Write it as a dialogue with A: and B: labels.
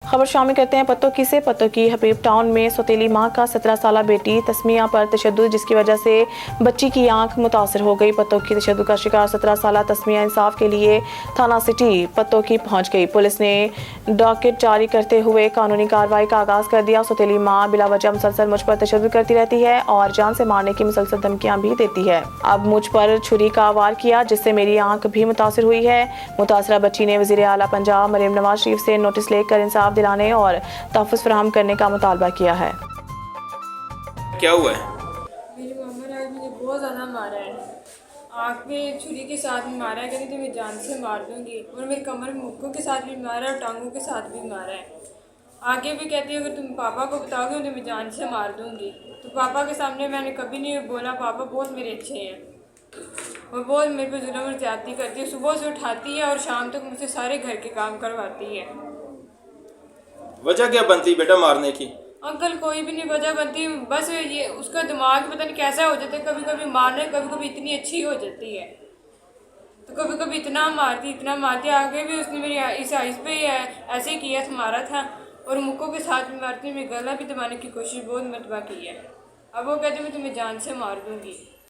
A: खबर शामिल करते हैं पत्तोकी से। पत्तोकी हबीब टाउन में सौतेली माँ का 17 साला बेटी तस्मिया पर तशद्दुद, जिसकी वजह से बच्ची की आंख मुतासर हो गई। पत्तोकी तशद्दुद का शिकार 17 साला तस्मिया इंसाफ के लिए थाना सिटी पत्तोकी पहुंच गई। पुलिस ने डॉकेट जारी करते हुए कानूनी कार्रवाई का आगाज कर दिया। सौतेली माँ बिला वजह मुसलसल मुझ पर तशद्दुद करती रहती है और जान से मारने की मुसलसल धमकियां भी देती है। अब मुझ पर छुरी का वार किया, जिससे मेरी आंख भी मुतासर हुई है। मुतासरा बच्ची ने वज़ीर आला पंजाब मरीम नवाज शरीफ से नोटिस लेकर इंसाफ दिलाने और तहफ़्फ़ुज़ फराहम करने का मुतालबा किया है।
B: क्या हुआ है?
C: मेरी मम्मा ने आज मुझे बहुत ज़्यादा मारा है। आँख में छुरी के साथ भी मारा है, कहती तो मैं जान से मार दूंगी। और मेरी कमर में मुक्कों के साथ भी मारा है और टांगों के साथ भी मारा है। आगे भी कहती है अगर तुम पापा को बताओगे तो मैं जान से मार दूंगी। तो पापा के सामने मैंने कभी नहीं बोला, पापा बहुत मेरे अच्छे हैं और बहुत मेरे पे जुल्म और ज़्यादती करती है। सुबह से उठाती है और शाम तक मुझसे सारे घर के काम करवाती है।
B: वजह क्या बनती बेटा मारने की?
C: अंकल कोई भी नहीं वजह बनती, बस ये उसका दिमाग पता नहीं कैसा हो जाता है। कभी कभी मारने, कभी कभी इतनी अच्छी हो जाती है तो कभी कभी इतना मारती। आगे भी उसने मेरी इस आइस पे ऐसे ही किया था, मारा था और मुक्कों के साथ भी मारती। मेरी गला भी दबाने की कोशिश बहुत मरतबा की है। अब वो कहते मैं तुम्हें जान से मार दूंगी।